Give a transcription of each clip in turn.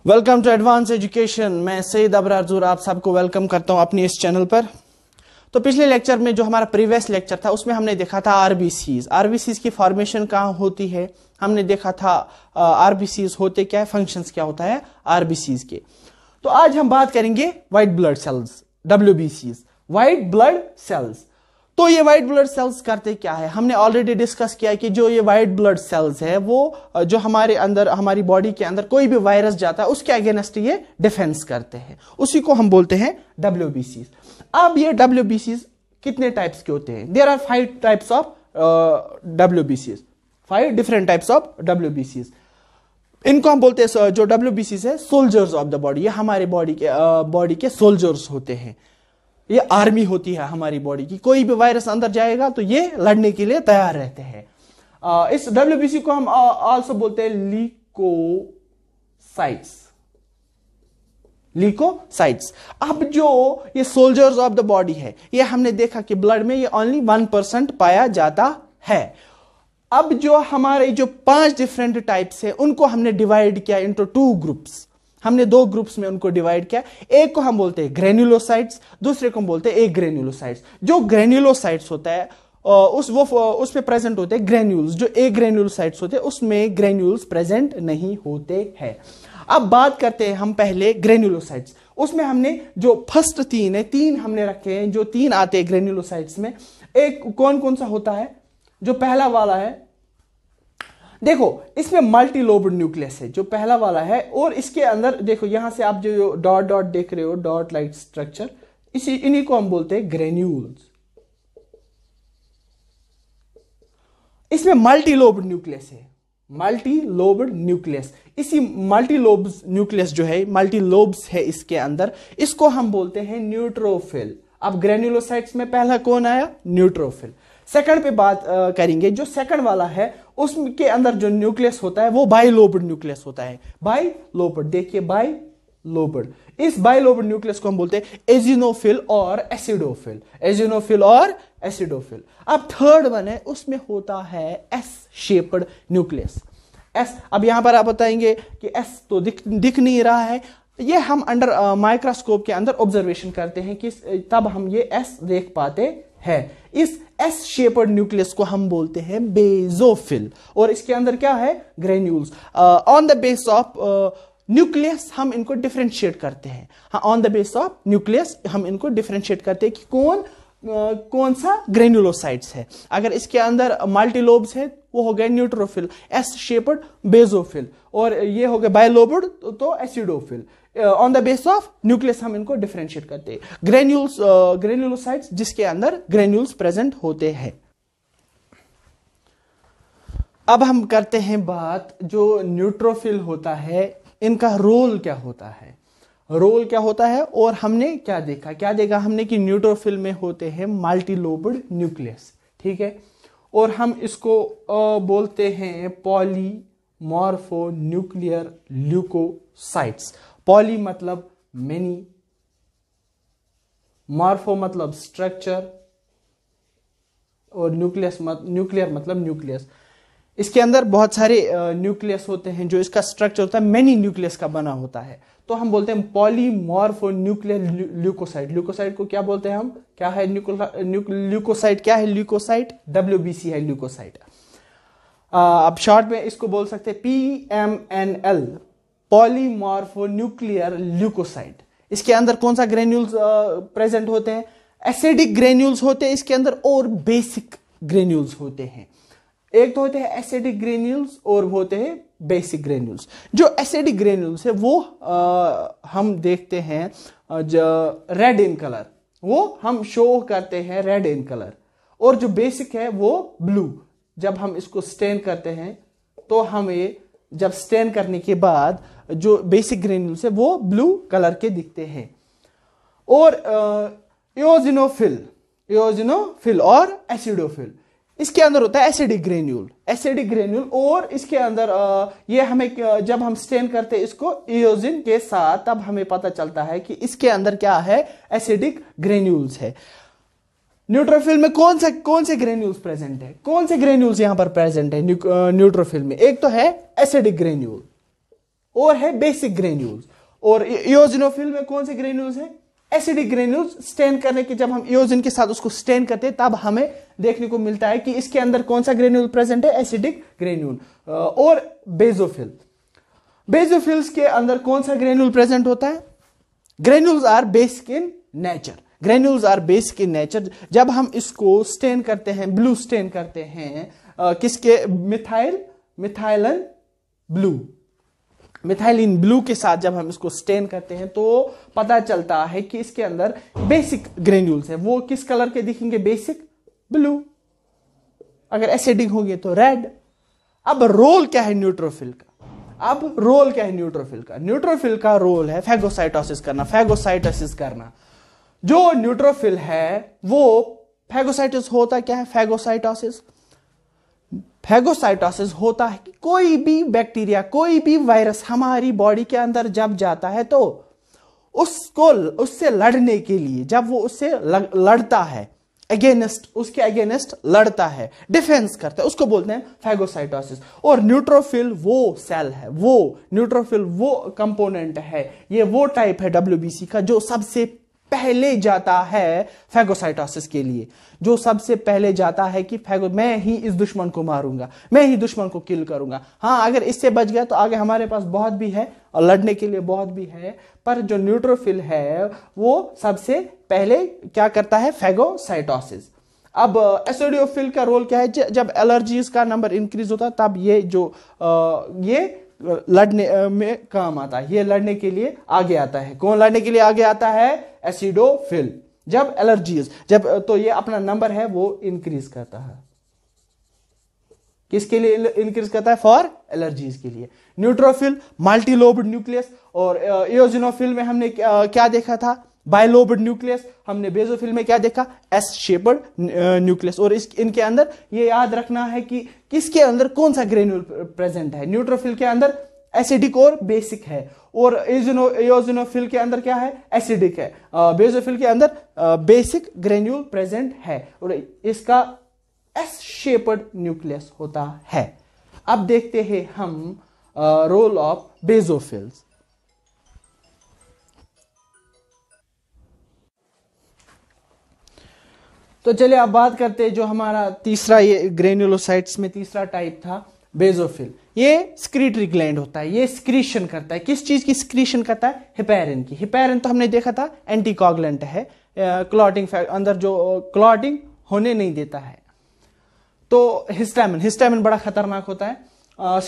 Welcome to advance education. मैं सईद अबरार ज़ूर आप सबको वेलकम करता हूं अपनी इस चैनल पर। तो पिछले लेक्चर में जो हमारा प्रीवियस लेक्चर था उसमें हमने देखा था आरबीसीज की फॉर्मेशन कहाँ होती है। हमने देखा था आरबीसीज होते क्या है, फंक्शंस क्या होता है आरबीसीज के। तो आज हम बात करेंगे वाइट ब्लड सेल्स, डब्ल्यूबीसीज, वाइट ब्लड सेल्स। तो ये व्हाइट ब्लड सेल्स करते क्या है, हमने ऑलरेडी डिस्कस किया कि जो ये व्हाइट ब्लड सेल्स है वो जो हमारे अंदर, हमारी बॉडी के अंदर कोई भी वायरस जाता है उसके अगेंस्ट ये डिफेंस करते हैं, उसी को हम बोलते हैं डब्ल्यूबीसीज। अब ये डब्ल्यूबीसीज कितने टाइप्स के होते हैं? देयर आर 5 टाइप्स ऑफ डब्ल्यूबीसीज, 5 डिफरेंट टाइप्स ऑफ डब्ल्यूबीसीज। इनको हम बोलते हैं, जो डब्ल्यूबीसीज है, सोल्जर्स ऑफ द बॉडी। ये हमारे बॉडी के सोल्जर्स होते हैं, ये आर्मी होती है हमारी बॉडी की। कोई भी वायरस अंदर जाएगा तो ये लड़ने के लिए तैयार रहते हैं। इस डब्ल्यूबीसी को हम आल्सो बोलते हैं ल्यूकोसाइट्स, ल्यूकोसाइट्स। अब जो ये सोल्जर्स ऑफ द बॉडी है, ये हमने देखा कि ब्लड में ये ओनली 1% पाया जाता है। अब जो हमारे जो 5 डिफरेंट टाइप्स है उनको हमने डिवाइड किया इनटू 2 ग्रुप्स। हमने 2 ग्रुप्स में उनको डिवाइड किया। एक को हम बोलते हैं ग्रेन्युलोसाइट्स, दूसरे को हम बोलते हैं ए ग्रेन्युलोसाइट्स। जो ग्रेन्युलोसाइट्स होता है उसमें प्रेजेंट होते हैं ग्रेन्यूल्स। जो ए ग्रेन्युलोसाइट्स होते हैं उसमें ग्रेन्यूल्स प्रेजेंट नहीं होते हैं। अब बात करते हैं हम पहले ग्रेन्युलोसाइट्स। उसमें हमने जो फर्स्ट 3 है, 3 हमने रखे हैं, जो 3 आते हैं ग्रेन्युलोसाइट्स में। एक कौन कौन सा होता है? जो पहला वाला है, देखो इसमें मल्टी लोब्ड न्यूक्लियस है जो पहला वाला है, और इसके अंदर देखो यहां से आप जो डॉट डॉट देख रहे हो, डॉट लाइक स्ट्रक्चर, इन्हीं को हम बोलते हैं ग्रेन्यूल्स। इसमें मल्टी लोब्ड न्यूक्लियस है, मल्टी लोब्ड न्यूक्लियस। इसी मल्टी लोब्स न्यूक्लियस जो है, मल्टी लोब्स है इसके अंदर, इसको हम बोलते हैं न्यूट्रोफिल। अब ग्रेन्युलोसाइट्स में पहला कौन आया? न्यूट्रोफिल। सेकंड पे बात करेंगे। जो सेकंड वाला है उसके अंदर जो न्यूक्लियस होता है वो बाइलोब्ड न्यूक्लियस होता है। बाइलोब्ड, देखिए बाइलोब्ड। इस बाइलोब्ड न्यूक्लियस को हम बोलते हैं एजिनोफिल और एसिडोफिल, एजिनोफिल और एसिडोफिल। अब थर्ड वन है, उसमें होता है एस शेप्ड न्यूक्लियस। एस, अब यहां पर आप बताएंगे कि एस तो दिख नहीं रहा है, ये हम अंडर माइक्रोस्कोप के अंदर ऑब्जर्वेशन करते हैं कि तब हम ये एस देख पाते हैं। इस एस शेपर्ड न्यूक्लियस को हम बोलते हैं बेजोफिल, और इसके अंदर क्या है? Granules. On the base of nucleus हम इनको डिफरेंशिएट करते हैं। हाँ, on the base of nucleus हम इनको डिफरेंशिएट करते हैं कि कौन सा ग्रेन्युलोसाइट्स है। अगर इसके अंदर मल्टीलोब्स है वो हो गया न्यूट्रोफिल, एस शेपर्ड बेजोफिल, और ये हो गया बाइलोब्ड तो acidophil. On the base of nucleus हम इनको डिफरेंशिएट करते हैं। ग्रेन्युलोसाइट्स जिसके अंदर ग्रेन्यूल्स प्रेजेंट होते हैं। अब हम करते हैं बात जो न्यूट्रोफिल होता है, इनका रोल क्या होता है, रोल क्या होता है, और हमने क्या देखा हमने कि न्यूट्रोफिल में होते हैं मल्टीलोब्ड न्यूक्लियस, ठीक है, और हम इसको बोलते हैं पॉलीमॉर्फो न्यूक्लियर ल्यूकोसाइट्स। पॉली मतलब मेनी, मॉर्फो मतलब स्ट्रक्चर, और न्यूक्लियर मतलब न्यूक्लियस। इसके अंदर बहुत सारे न्यूक्लियस होते हैं, जो इसका स्ट्रक्चर होता है मेनी न्यूक्लियस का बना होता है, तो हम बोलते हैं पॉलीमॉर्फो न्यूक्लियर ल्यूकोसाइट। ल्यूकोसाइट को क्या बोलते हैं हम? क्या है ल्यूकोसाइट? क्या है ल्यूकोसाइट? डब्ल्यूबीसी है ल्यूकोसाइट। अब शॉर्ट में इसको बोल सकते हैं PMNL, पॉलीमॉर्फो न्यूक्लियर ल्यूकोसाइट। इसके अंदर कौन सा ग्रेन्यूल्स प्रेजेंट होते हैं? एसिडिक ग्रेन्यूल्स होते हैं इसके अंदर, और बेसिक ग्रेन्यूल्स होते हैं। एक तो होते हैं एसिडिक ग्रेन्यूल्स और होते हैं बेसिक ग्रेन्यूल्स। जो एसिडिक ग्रेन्यूल्स है वो हम देखते हैं जो रेड इन कलर, वो हम शो करते हैं रेड इन कलर, और जो बेसिक है वो ब्लू। जब हम इसको स्टेन करते हैं तो हमें, जब स्टेन करने के बाद जो बेसिक ग्रेन्यूल्स है वो ब्लू कलर के दिखते हैं। और इओजिनोफिल और एसिडोफिल, इसके अंदर होता है एसिडिक ग्रेन्यूल, और इसके अंदर ये हमें, जब हम स्टेन करते हैं इसको इओजिन के साथ, तब हमें पता चलता है कि इसके अंदर क्या है? एसिडिक ग्रेन्यूल्स है। न्यूट्रोफिल में कौन से ग्रेन्यूल्स प्रेजेंट है? कौन से ग्रेन्यूल्स यहां पर प्रेजेंट है न्यूट्रोफिल में? एक तो है एसिडिक ग्रेन्यूल, और है बेसिक ग्रेन्यूल्स। और इओजिनोफिल में कौन से ग्रेन्यूल्स हैं? Acidic granules. स्टेन करने के जब हम इओजिन के साथ उसको स्टेन करते हैं तब हमें देखने को मिलता है कि इसके अंदर कौन सा ग्रेन्यूल प्रेजेंट है? Acidic granule. और बेजोफिल, बेजोफिल्स के अंदर कौन सा ग्रेन्यूल प्रेजेंट होता है? Granules are basic in nature, granules are basic in nature. जब हम इसको स्टेन करते हैं, ब्लू स्टेन करते हैं, किसके? मिथाइलन ब्लू, मिथाइलिन ब्लू के साथ जब हम इसको स्टेन करते हैं तो पता चलता है कि इसके अंदर बेसिक ग्रेन्यूल्स है। वो किस कलर के दिखेंगे? Basic blue. अगर एसिडिक होंगे तो रेड। अब रोल क्या है न्यूट्रोफिल का? अब रोल क्या है न्यूट्रोफिल का? न्यूट्रोफिल का रोल है फैगोसाइटोसिस करना, फैगोसाइटोसिस करना। जो न्यूट्रोफिल है वो फैगोसाइटोसिस होता क्या है? फैगोसाइटोसिस, फैगोसाइटोसिस होता है कि कोई भी बैक्टीरिया, कोई भी वायरस हमारी बॉडी के अंदर जब जाता है तो उससे लड़ने के लिए, जब वो उससे लड़ता है, अगेंस्ट, उसके अगेंस्ट लड़ता है, डिफेंस करता है, उसको बोलते हैं फैगोसाइटोसिस। और न्यूट्रोफिल वो सेल है, वो न्यूट्रोफिल वो कंपोनेंट है, ये वो टाइप है डब्ल्यूबीसी का जो सबसे पहले जाता है फैगोसाइटोसिस के लिए, जो सबसे पहले जाता है कि मैं ही इस दुश्मन को मारूंगा, मैं ही दुश्मन को किल करूंगा। हाँ, अगर इससे बच गया तो आगे हमारे पास बहुत भी है और लड़ने के लिए बहुत भी है, पर जो न्यूट्रोफिल है वो सबसे पहले क्या करता है? फैगोसाइटोसिस। अब एसिडोफिल का रोल क्या है? जब एलर्जीज का नंबर इंक्रीज होता है तब ये लड़ने में काम आता है, ये लड़ने के लिए आगे आता है। कौन लड़ने के लिए आगे आता है? एसिडोफिल। जब एलर्जीज, तो ये अपना नंबर है वो इंक्रीज करता है। किसके लिए इंक्रीज करता है? फॉर एलर्जीज के लिए। Neutrophil multilobed nucleus. और इओजिनोफिल में हमने क्या देखा था? Bilobed nucleus. हमने बेजोफिल में क्या देखा? S shaped nucleus. और इनके अंदर ये याद रखना है कि किसके अंदर कौन सा ग्रेन्यूल प्रेजेंट है। न्यूट्रोफिल के अंदर एसिडिक और बेसिक है, और इओजिनोफिल के अंदर क्या है? एसिडिक है। बेजोफिल के अंदर बेसिक ग्रेन्यूल प्रेजेंट है और इसका एस शेप्ड न्यूक्लियस होता है। अब देखते हैं हम रोल ऑफ बेजोफिल्स। तो चलिए अब बात करते हैं जो हमारा तीसरा, ये ग्रेन्युलोसाइट्स में तीसरा टाइप था बेजोफिल। ये स्क्रीटरी ग्लैंड होता है, ये स्क्रीशन करता है। किस चीज की स्क्रीशन करता है? हेपेरिन की। हेपेरिन तो हमने देखा था एंटीकोगुलेंट है, क्लॉटिंग अंदर जो क्लॉटिंग होने नहीं देता है। तो हिस्टामिन, हिस्टामिन बड़ा खतरनाक होता है।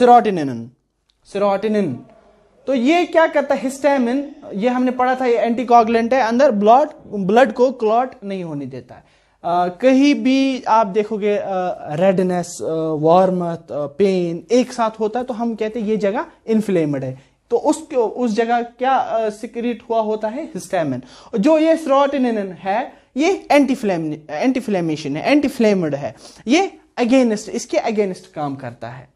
सेरोटोनिन, तो ये क्या करता है? हिस्टामिन, ये हमने पढ़ा था, ये एंटीकोगुलेंट है, अंदर ब्लड को क्लॉट नहीं होने देता है। कहीं भी आप देखोगे रेडनेस, वार्मथ, पेन एक साथ होता है तो हम कहते हैं ये जगह इन्फ्लेम्ड है। तो उस जगह क्या सिक्रीट हुआ होता है? हिस्टामिन। जो ये सेरोटोनिन है ये एंटीफ्लेमेशन है, एंटीफ्लेम्ड है, ये अगेंस्ट, इसके अगेंस्ट काम करता है।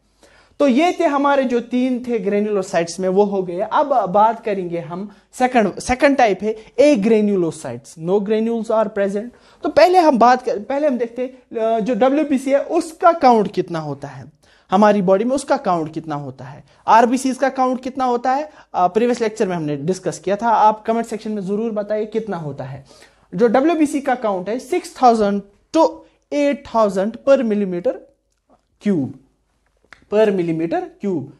तो ये थे हमारे जो तीन थे ग्रेन्युलोसाइट्स में, वो हो गए। अब बात करेंगे हम सेकंड टाइप है agranulocytes. No granules are present. तो पहले हम देखते जो डब्ल्यूबीसी है उसका काउंट कितना होता है हमारी बॉडी में, उसका काउंट कितना होता है। आरबीसीज का काउंट कितना होता है? प्रीवियस लेक्चर में हमने डिस्कस किया था, आप कमेंट सेक्शन में जरूर बताइए कितना होता है। जो डब्ल्यूबीसी का काउंट है 6000 to 8000 पर मिलीमीटर क्यूब, पर मिलीमीटर क्यूब।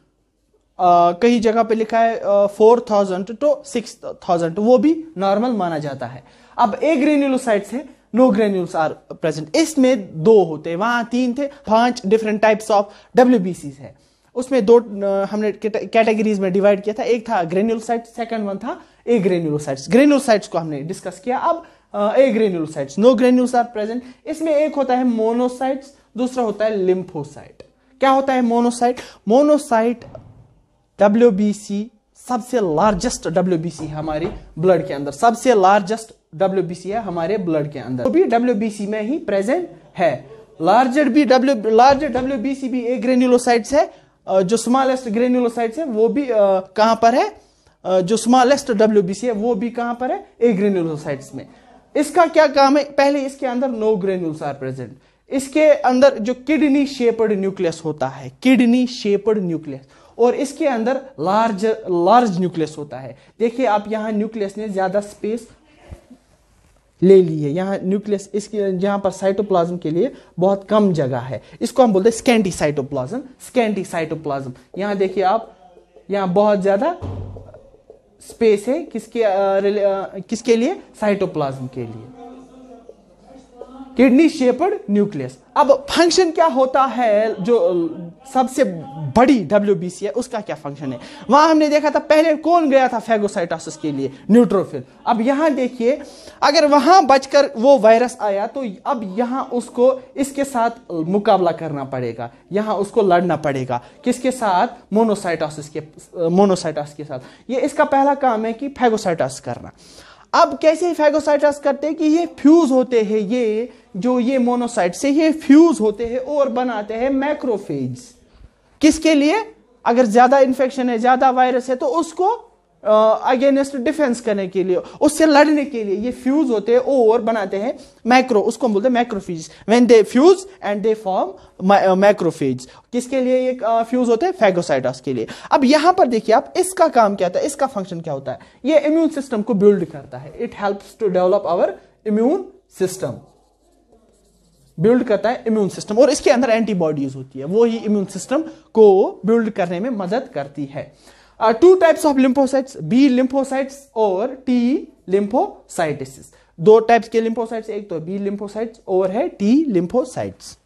कई जगह पे लिखा है 4000 to 6000, वो भी नॉर्मल माना जाता है। अब ए ग्रेन्युलोसाइट्स है, नो ग्रेन्यूल्स आर प्रेजेंट। इसमें दो होते हैं, वहां तीन थे, 5 डिफरेंट टाइप्स ऑफ डब्ल्यूबीसी है। उसमें दो हमने कैटेगरीज में डिवाइड किया था, एक था ग्रेन्युलोसाइट्स, सेकंड वन था ए ग्रेन्युलोसाइट्स। ग्रेन्युलोसाइट्स को हमने डिस्कस किया। अब ए granulocytes, no granules are present. इसमें एक होता है मोनोसाइट्स, दूसरा होता है लिम्फोसाइट। क्या होता है मोनोसाइट? मोनोसाइट डब्ल्यूबीसी सबसे लार्जेस्ट डब्ल्यूबीसी है हमारी ब्लड के अंदर, सबसे लार्जेस्ट डब्ल्यूबीसी है हमारे ब्लड के अंदर, वो भी डब्ल्यूबीसी में ही प्रेजेंट है। लार्जर डब्ल्यूबीसी भी ए ग्रेन्युलोसाइट्स है। जो स्मॉलेस्ट ग्रेन्युलोसाइट्स है वो भी कहां पर है? जो स्मॉलेस्ट डब्ल्यूबीसी है वो भी कहां पर है? ए ग्रेन्युलोसाइट्स में। इसका क्या काम है? पहले इसके अंदर नो ग्रेन्यूल्स आर प्रेजेंट। इसके अंदर जो किडनी शेप्ड न्यूक्लियस होता है, किडनी शेप्ड न्यूक्लियस, और इसके अंदर लार्ज न्यूक्लियस होता है। देखिए आप यहाँ न्यूक्लियस ने ज्यादा स्पेस ले ली है, यहाँ न्यूक्लियस इसके यहाँ पर साइटोप्लाज्म के लिए बहुत कम जगह है, इसको हम बोलते हैं स्कैंटी साइटोप्लाज्म। स्कैंटी साइटोप्लाज्म, यहाँ देखिए आप, यहाँ बहुत ज्यादा स्पेस है किसके लिए? साइटोप्लाज्म के लिए। Kidney shaped nucleus. अब फंक्शन क्या होता है, जो सबसे बड़ी WBC है उसका क्या फंक्शन है? वहां हमने देखा था पहले कौन गया था फेगोसाइटोसिस के लिए? न्यूट्रोफिल। अब यहां देखिए, अगर वहां बचकर वो वायरस आया तो अब यहां उसको इसके साथ मुकाबला करना पड़ेगा, यहां उसको लड़ना पड़ेगा। किसके साथ? मोनोसाइटोसिस के साथ। ये इसका पहला काम है कि फेगोसाइटोसिस करना। अब कैसे फेगोसाइटोसिस करते हैं कि ये फ्यूज होते हैं, ये मोनोसाइट से ये फ्यूज होते हैं और बनाते हैं मैक्रोफेज। किसके लिए? अगर ज्यादा इंफेक्शन है, ज्यादा वायरस है, तो उसको अगेंस्ट डिफेंस करने के लिए, उससे लड़ने के लिए ये फ्यूज होते हैं और बनाते हैं मैक्रो, उसको हम बोलते हैं macrophage. When they fuse and they form macrophage. किसके लिए ये फ्यूज होते हैं? फेगोसाइटोसिस के लिए। अब यहां पर देखिए आप, इसका काम क्या होता है, इसका फंक्शन क्या होता है? ये इम्यून सिस्टम को बिल्ड करता है। It helps to develop our immune system, build करता है इम्यून सिस्टम, और इसके अंदर एंटीबॉडीज होती है, वो ही इम्यून सिस्टम को बिल्ड करने में मदद करती है। Two types of lymphocytes, B lymphocytes और टी लिम्फोसाइटिस। दो टाइप्स के लिम्फोसाइट्स, एक तो बी लिम्फोसाइट्स और है टी लिम्फोसाइट्स।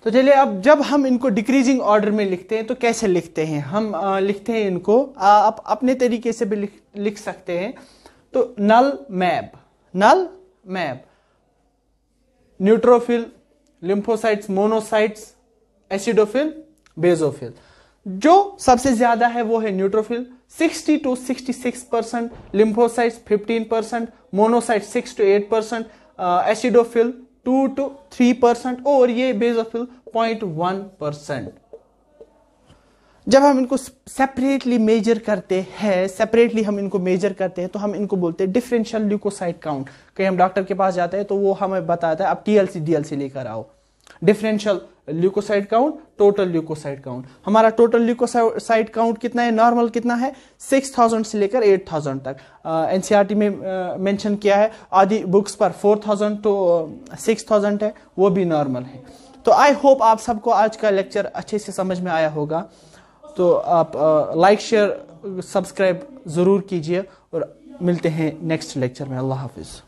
तो चलिए, अब जब हम इनको डिक्रीजिंग ऑर्डर में लिखते हैं तो कैसे लिखते हैं? हम लिखते हैं इनको, आप अपने तरीके से भी लिख सकते हैं। तो नल मैब, neutrophil, lymphocytes, monocytes, acidophil, basophil. जो सबसे ज्यादा है वो है neutrophil 60 to 66%, lymphocytes 15%, monocyte 6 to 8%, acidophil 2 to 3% और ये बेसोफिल 0.1%। जब हम इनको सेपरेटली मेजर करते हैं, तो हम इनको बोलते हैं डिफरेंशियल ल्यूकोसाइट काउंट। कहीं हम डॉक्टर के पास जाते हैं तो वो हमें बताता है अब TLC DLC लेकर आओ। Differential leucocyte count, total leucocyte count. हमारा टोटल ल्यूकोसाइट काउंट कितना है? नॉर्मल कितना है? 6000 से लेकर 8000 तक। NCERT में मेंशन किया है, आदि बुक्स पर 4000 to 6000 है, वो भी नॉर्मल है। तो आई होप आप सबको आज का लेक्चर अच्छे से समझ में आया होगा। तो आप लाइक, शेयर, सब्सक्राइब जरूर कीजिए और मिलते हैं नेक्स्ट लेक्चर में। अल्लाह हाफिज।